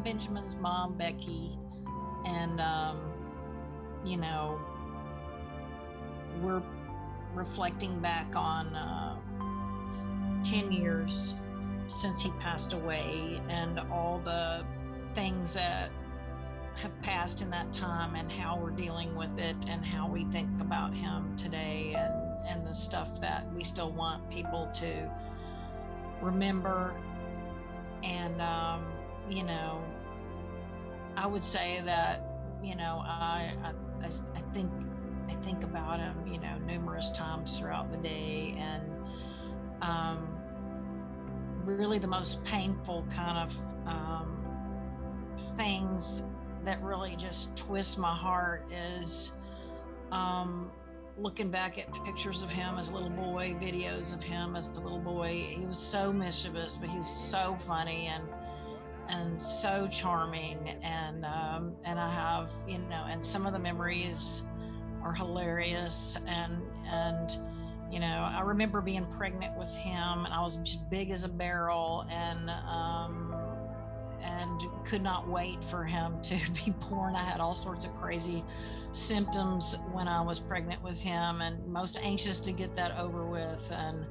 I'm Benjamin's mom, Becky, and you know, we're reflecting back on 10 years since he passed away and all the things that have passed in that time and how we're dealing with it and how we think about him today and the stuff that we still want people to remember. And you know, I would say that, you know, I think about him, you know, numerous times throughout the day, and really the most painful kind of things that really just twist my heart is looking back at pictures of him as a little boy, videos of him as a little boy. He was so mischievous, but he was so funny and so charming, and I have, you know, and some of the memories are hilarious, and you know, I remember being pregnant with him, and I was just big as a barrel, and could not wait for him to be born. I had all sorts of crazy symptoms when I was pregnant with him, and most anxious to get that over with. And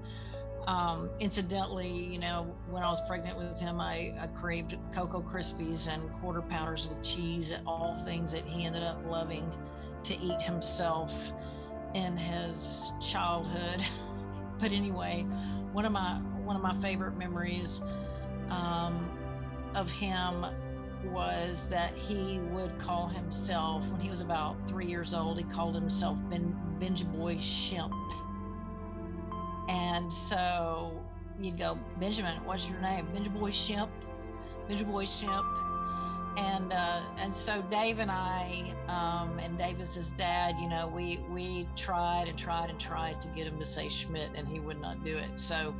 incidentally, you know, when I was pregnant with him, I craved Cocoa Krispies and Quarter Pounders with cheese, all things that he ended up loving to eat himself in his childhood. But anyway, one of my favorite memories of him was that he would call himself, when he was about 3 years old, he called himself Benjamin Schmidt. And so you'd go, Benjamin, what's your name? Benjamin Schmidt. Benjamin Schmidt. And so Dave and I, and Davis's dad, you know, we tried to get him to say Schmidt, and he would not do it. So,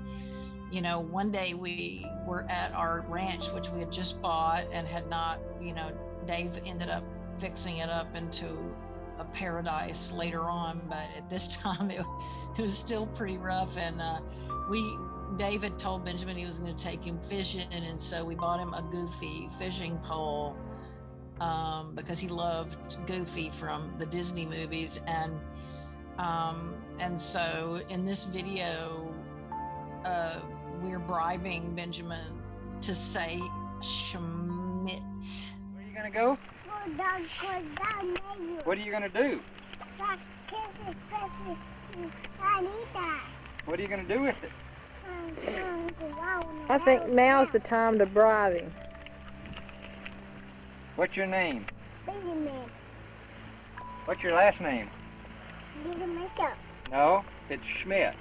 you know, one day we were at our ranch, which we had just bought and had not, you know, Dave ended up fixing it up into a paradise later on, but at this time it was still pretty rough. And David told Benjamin he was going to take him fishing, and so we bought him a Goofy fishing pole because he loved Goofy from the Disney movies. And so in this video, we're bribing Benjamin to say Schmidt. Where are you gonna go? What are you gonna do? What are you gonna do with it? I think now's the time to bribe him. What's your name? Benjamin. What's your last name? Benjamin. No, it's Schmidt.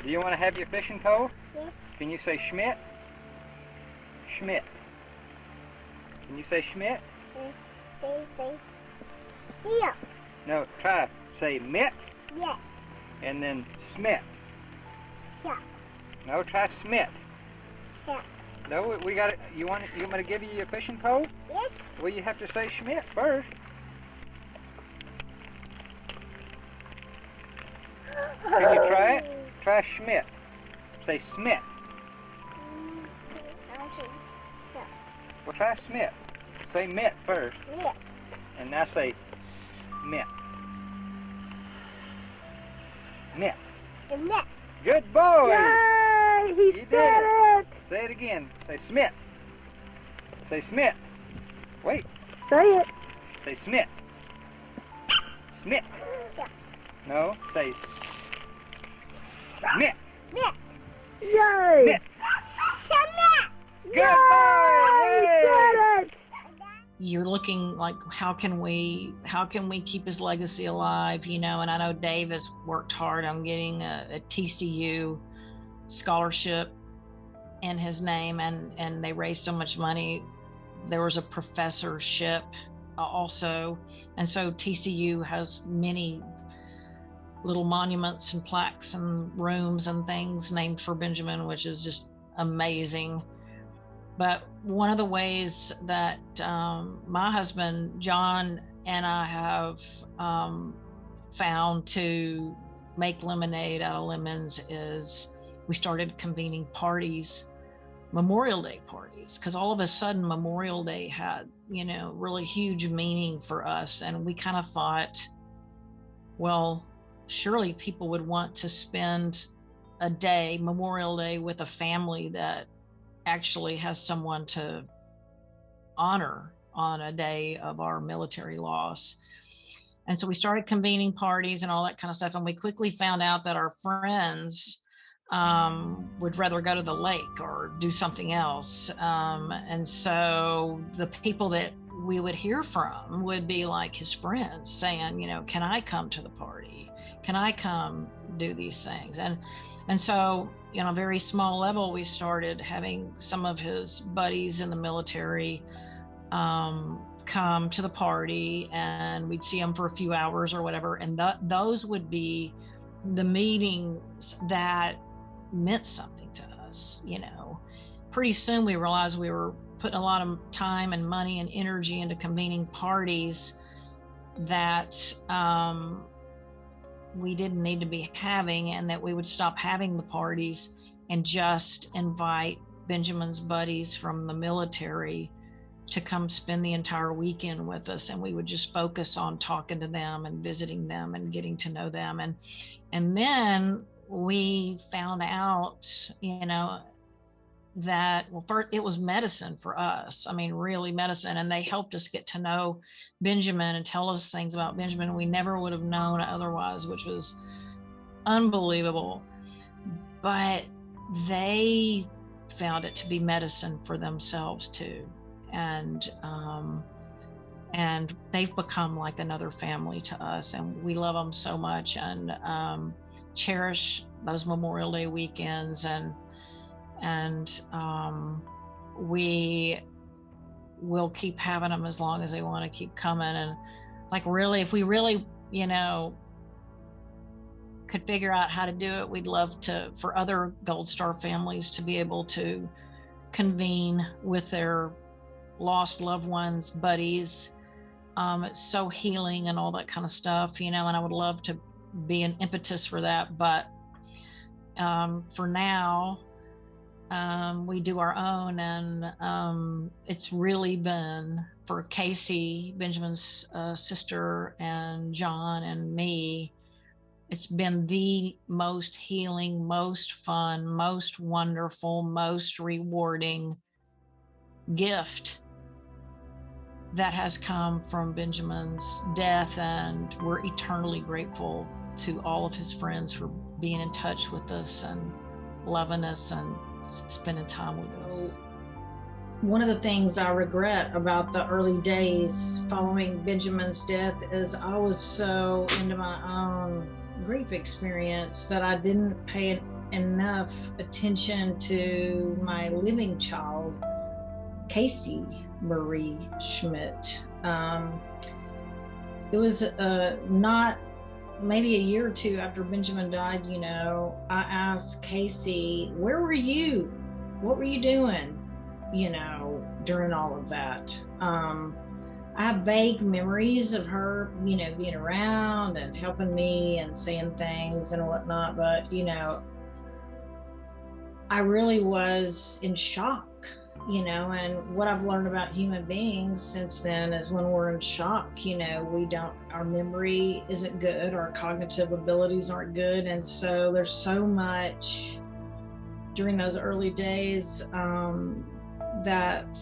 Do you want to have your fishing pole? Yes. Can you say Schmidt? Schmidt. Can you say Schmidt? Say Schmidt. No, try. Say Mitt. Yeah. And then Schmidt. Yeah. No, try Schmidt. Yeah. No, we got it. You want me to give you your fishing pole? Yes. Well, you have to say Schmidt first. Can you try it? Try Schmidt. Say Schmidt. Well, try Schmidt. Say Mitt first. Yeah. And now say Schmidt. Mitt. Schmidt. Good boy! Yay! He You said did it! Say it again. Say Schmidt. Say Schmidt. Wait. Say it. Say Schmidt. Schmidt. No, say Schmidt. Schmidt. Yay! Schmidt. Schmidt. Good boy! He Yay! said it! You're looking like, how can we keep his legacy alive, you know? And I know Dave has worked hard on getting a TCU scholarship in his name, and they raised so much money. There was a professorship also, and so TCU has many little monuments and plaques and rooms and things named for Benjamin, which is just amazing. But one of the ways that my husband, John, and I have found to make lemonade out of lemons is we started convening parties Memorial Day parties, because all of a sudden Memorial Day had, really huge meaning for us. And we kind of thought, well, surely people would want to spend a day, Memorial Day, with a family that actually has someone to honor on a day of our military loss. And so we started convening parties and all that kind of stuff. And we quickly found out that our friends would rather go to the lake or do something else. And so the people that we would hear from would be like his friends saying, can I come to the party? Can I come do these things? And so, on a very small level, we started having some of his buddies in the military come to the party, and we'd see them for a few hours or whatever. And those would be the meetings that meant something to us. Pretty soon we realized we were putting a lot of time and money and energy into convening parties that we didn't need to be having, and that we would stop having the parties and just invite Benjamin's buddies from the military to come spend the entire weekend with us. And we would just focus on talking to them and visiting them and getting to know them. And then we found out, that, well, first, it was medicine for us. I mean, really medicine. And they helped us get to know Benjamin and tell us things about Benjamin we never would have known otherwise, which was unbelievable. But they found it to be medicine for themselves too. And they've become like another family to us, and we love them so much, and cherish those Memorial Day weekends, and we will keep having them as long as they want to keep coming. And like, really, if we really, could figure out how to do it, we'd love for other Gold Star families to be able to convene with their lost loved ones, buddies. It's so healing and all that kind of stuff, and I would love to be an impetus for that. But for now, we do our own, and it's really been, for Casey, Benjamin's sister, and John and me, it's been the most healing, most fun, most wonderful, most rewarding gift that has come from Benjamin's death. And we're eternally grateful to all of his friends for being in touch with us and loving us and spending time with us. One of the things I regret about the early days following Benjamin's death is I was so into my own grief experience that I didn't pay enough attention to my living child, Casey Marie Schmidt. It was not maybe a year or two after Benjamin died, I asked Casey, where were you? What were you doing, during all of that? I have vague memories of her, being around and helping me and saying things and whatnot, but, I really was in shock. And what I've learned about human beings since then is when we're in shock, our memory isn't good, our cognitive abilities aren't good. And so there's so much during those early days that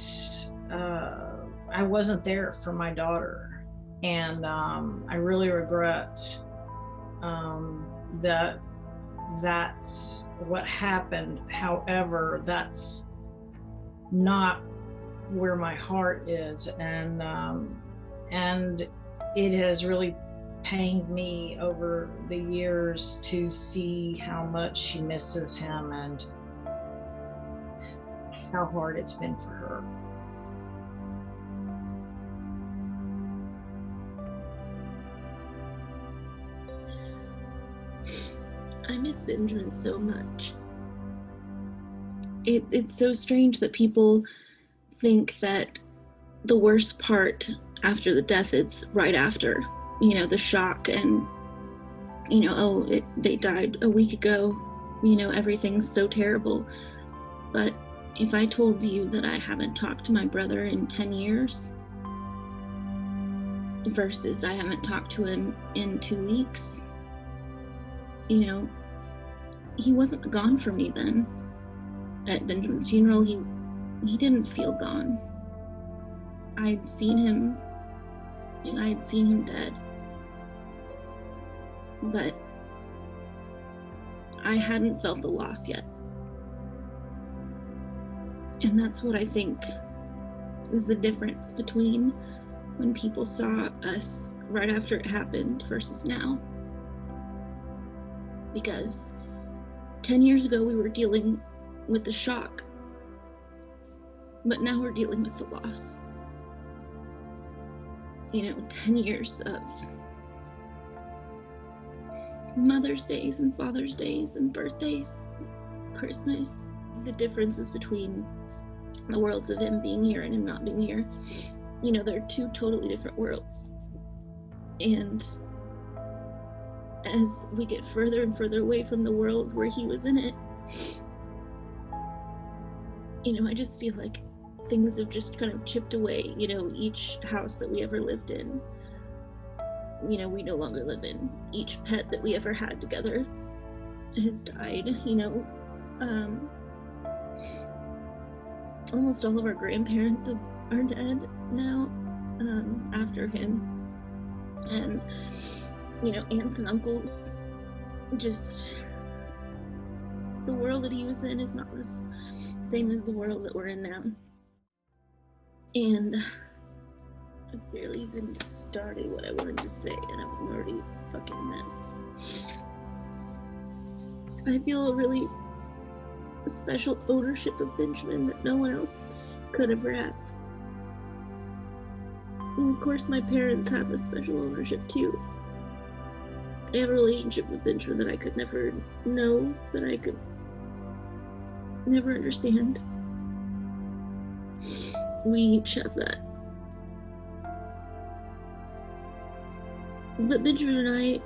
I wasn't there for my daughter. And I really regret that that's what happened. However, that's not where my heart is, and it has really pained me over the years to see how much she misses him and how hard it's been for her. I miss Benjamin so much. It's so strange that people think that the worst part after the death is right after, the shock and, they died a week ago, everything's so terrible. But If I told you that I haven't talked to my brother in 10 years versus I haven't talked to him in 2 weeks, you know, he wasn't gone for me then. At Benjamin's funeral, he didn't feel gone. I'd seen him, and I'd seen him dead. But I hadn't felt the loss yet. And that's what I think is the difference between when people saw us right after it happened versus now. Because 10 years ago, we were dealing with the shock, but now we're dealing with the loss. 10 years of Mother's Days and Father's Days and birthdays, Christmas. The differences between the worlds of him being here and him not being here, they're two totally different worlds. And as we get further and further away from the world where he was in it, I just feel like things have just kind of chipped away. Each house that we ever lived in, we no longer live in. Each pet that we ever had together has died. Almost all of our grandparents are dead now, after him. And, aunts and uncles, just the world that he was in is not the same as the world that we're in now. And I barely even started what I wanted to say, and I'm already fucking messed. I feel a really special ownership of Benjamin that no one else could ever have. And of course, my parents have a special ownership too. I have a relationship with Benjamin that I could never know, that I could never understand. We each have that. But Benjamin and I,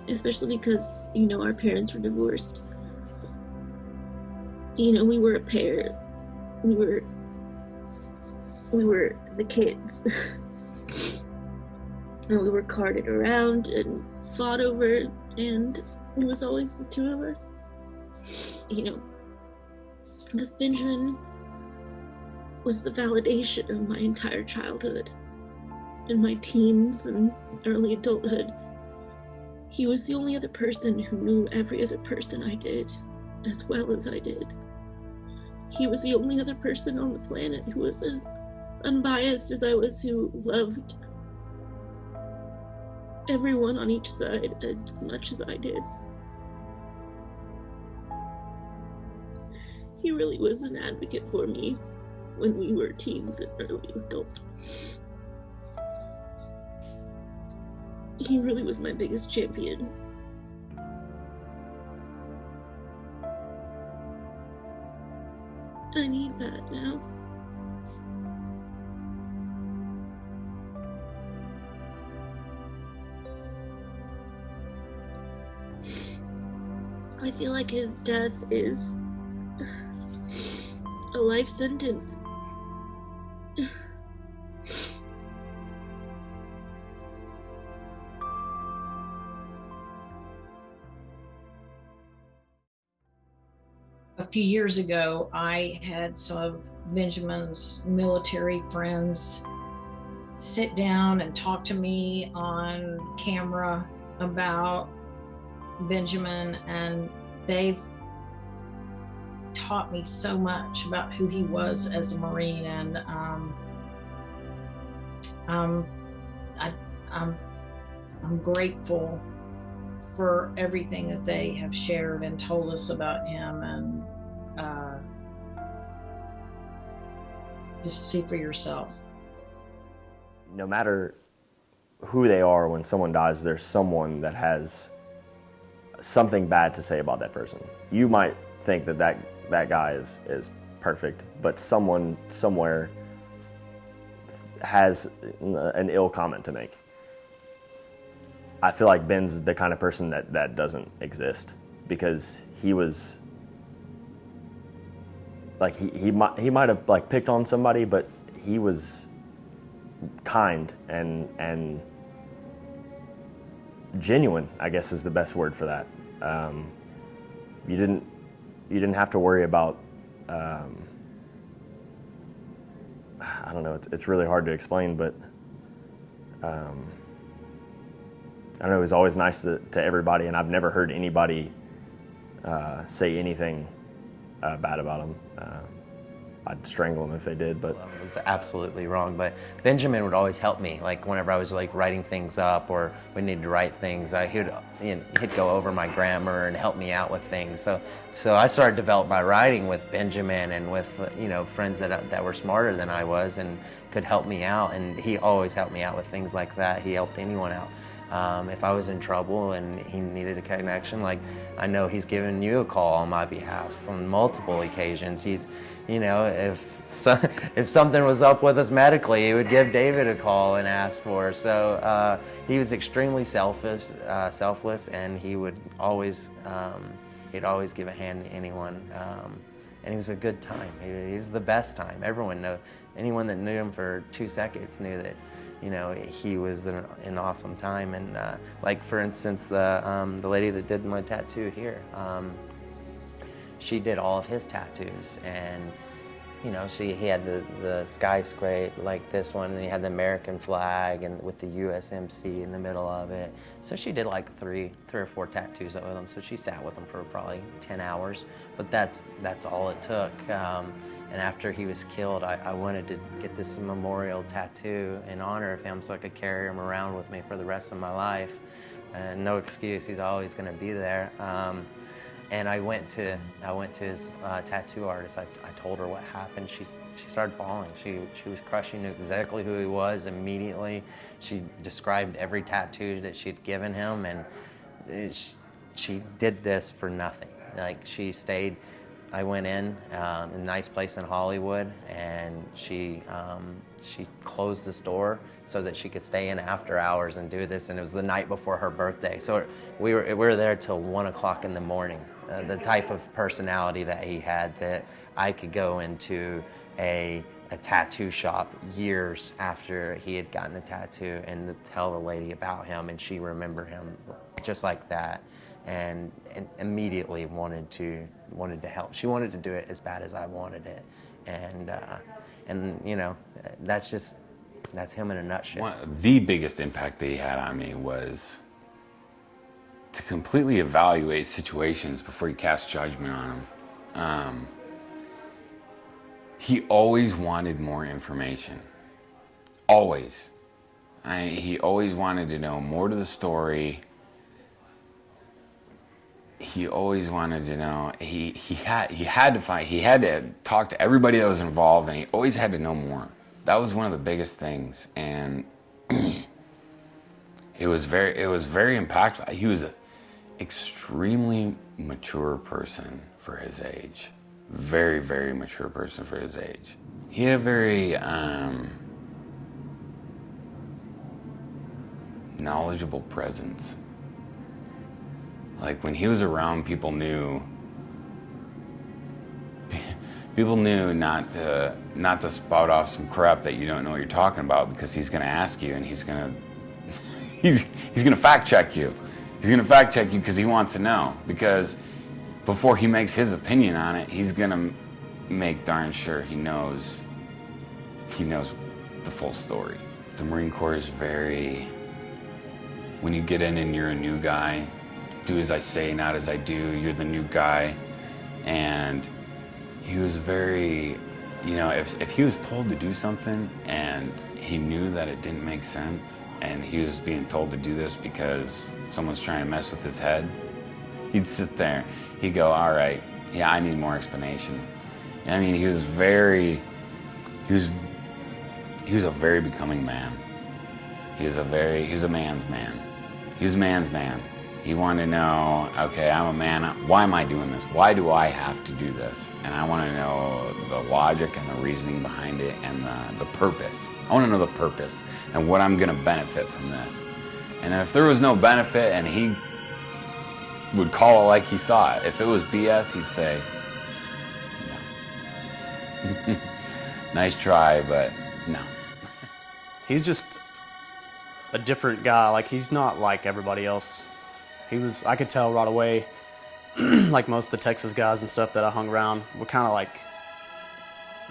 especially because, our parents were divorced, we were a pair. We were the kids. And we were carted around and fought over, and it was always the two of us. Because Benjamin was the validation of my entire childhood and my teens and early adulthood. He was the only other person who knew every other person I did as well as I did. He was the only other person on the planet who was as unbiased as I was, who loved everyone on each side as much as I did. He really was an advocate for me when we were teens and early adults. He really was my biggest champion. I need that now. I feel like his death is a life sentence. A few years ago, I had some of Benjamin's military friends sit down and talk to me on camera about Benjamin, and they've taught me so much about who he was as a Marine, and I'm grateful for everything that they have shared and told us about him, and just see for yourself. No matter who they are, when someone dies, there's someone that has something bad to say about that person. You might think that guy is perfect, but someone somewhere has an ill comment to make. I feel like Ben's the kind of person that doesn't exist, because he was like he might have like picked on somebody, but he was kind and genuine, I guess is the best word for that. You didn't have to worry about, I don't know, it's really hard to explain, but I don't know, he was always nice to everybody, and I've never heard anybody say anything bad about him. I'd strangle him if they did, but It was absolutely wrong, but Benjamin would always help me. Like whenever I was like writing things up or we needed to write things, he'd go over my grammar and help me out with things. So I started developing my writing with Benjamin and with friends that were smarter than I was and could help me out. And he always helped me out with things like that. He helped anyone out. If I was in trouble and he needed a connection, like I know he's given you a call on my behalf on multiple occasions. He's, if something was up with us medically, he would give David a call and ask for. So he was extremely selfless, and he would always, he'd always give a hand to anyone. And he was a good time. He was the best time. Anyone that knew him for 2 seconds knew that, he was an awesome time. And like for instance, the lady that did my tattoo here, she did all of his tattoos, and he had the skyscraper like this one, and he had the American flag and with the USMC in the middle of it. So she did like three or four tattoos with him. So she sat with him for probably 10 hours, but that's all it took. And after he was killed, I wanted to get this memorial tattoo in honor of him so I could carry him around with me for the rest of my life. And no excuse, he's always going to be there. And I went to his tattoo artist. I told her what happened. She started bawling. She was crushed. She knew exactly who he was immediately. She described every tattoo that she'd given him, and she did this for nothing. Like she stayed. I went in a nice place in Hollywood, and she closed the store so that she could stay in after hours and do this. And it was the night before her birthday, so we were there till 1 o'clock in the morning. The type of personality that he had, that I could go into a tattoo shop years after he had gotten a tattoo and tell the lady about him, and she remembered him just like that, and immediately wanted to help. She wanted to do it as bad as I wanted it, and that's him in a nutshell. The biggest impact that he had on me was to completely evaluate situations before you cast judgment on them. He always wanted more information. Always. He always wanted to know more to the story. He always wanted to know. He had to talk to everybody that was involved, and he always had to know more. That was one of the biggest things, and it was very impactful. He was an extremely mature person for his age. Very, very mature person for his age. He had a very knowledgeable presence. Like when he was around, people knew not to spout off some crap that you don't know what you're talking about, because he's going to ask you, and he's going to fact check you. He's going to fact check you because he wants to know, because before he makes his opinion on it, he's going to make darn sure he knows the full story. The Marine Corps is very, when you get in and you're a new guy, do as I say, not as I do, you're the new guy. And he was very, if he was told to do something and he knew that it didn't make sense, and he was being told to do this because someone's trying to mess with his head, he'd sit there, he'd go, all right, yeah, I need more explanation. I mean, he was a very becoming man. He was a man's man. He was a man's man. He wanted to know, okay, I'm a man, why am I doing this? Why do I have to do this? And I want to know the logic and the reasoning behind it, and the purpose. I want to know the purpose and what I'm going to benefit from this. And if there was no benefit, and he would call it like he saw it. If it was BS, he'd say, no. Nice try, but no. He's just a different guy. Like, he's not like everybody else. I could tell right away, like most of the Texas guys and stuff that I hung around were kind of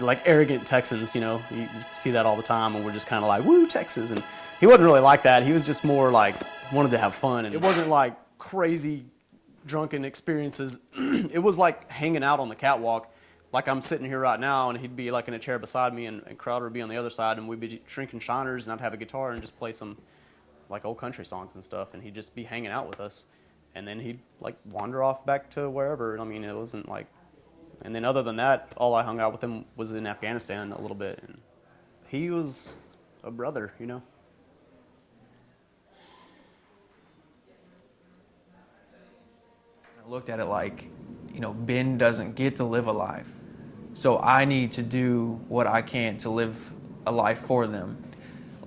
like arrogant Texans, you know. You see that all the time, and we're just kind of like, woo, Texas. And he wasn't really like that. He was just more like, wanted to have fun. And it wasn't like crazy drunken experiences. It was like hanging out on the catwalk. Like I'm sitting here right now, and he'd be like in a chair beside me, and Crowder would be on the other side, and we'd be drinking shiners, and I'd have a guitar and just play some like old country songs and stuff, and he'd just be hanging out with us. And then he'd like wander off back to wherever. I mean, it wasn't like, and then other than that, all I hung out with him was in Afghanistan a little bit. And he was a brother, you know. I looked at it like, you know, Ben doesn't get to live a life. So I need to do what I can to live a life for them.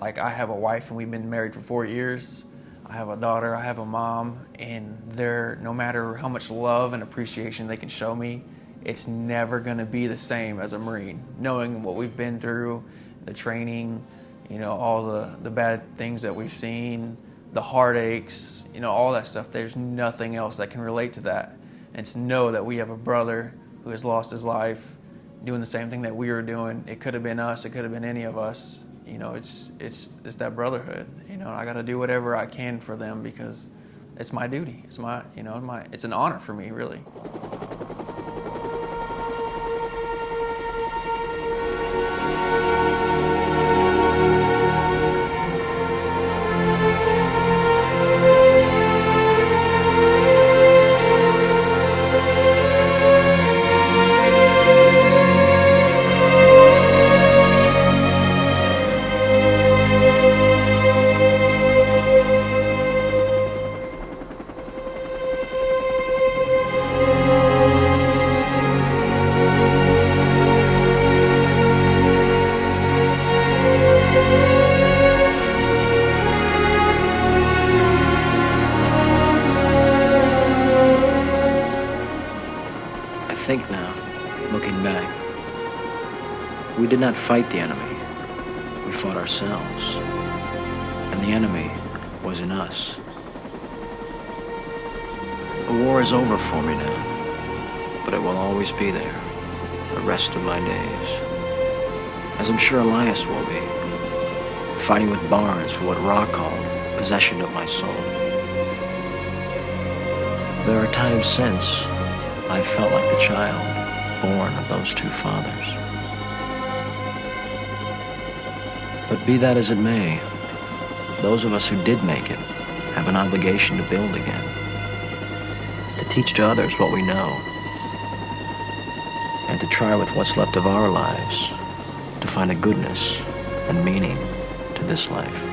Like, I have a wife and we've been married for 4 years. I have a daughter, I have a mom, and no matter how much love and appreciation they can show me, it's never gonna be the same as a Marine. Knowing what we've been through, the training, you know, all the bad things that we've seen, the heartaches, you know, all that stuff, there's nothing else that can relate to that. And to know that we have a brother who has lost his life doing the same thing that we were doing, it could have been us, it could have been any of us. You know, it's that brotherhood. You know, I got to do whatever I can for them because it's my duty. It's my, you know, it's an honor for me, really. I think now, looking back, we did not fight the enemy. We fought ourselves. And the enemy was in us. The war is over for me now, but it will always be there, the rest of my days. As I'm sure Elias will be, fighting with Barnes for what Ra called possession of my soul. There are times since I've felt like the child born of those two fathers. But be that as it may, those of us who did make it have an obligation to build again, to teach to others what we know, and to try with what's left of our lives to find a goodness and meaning to this life.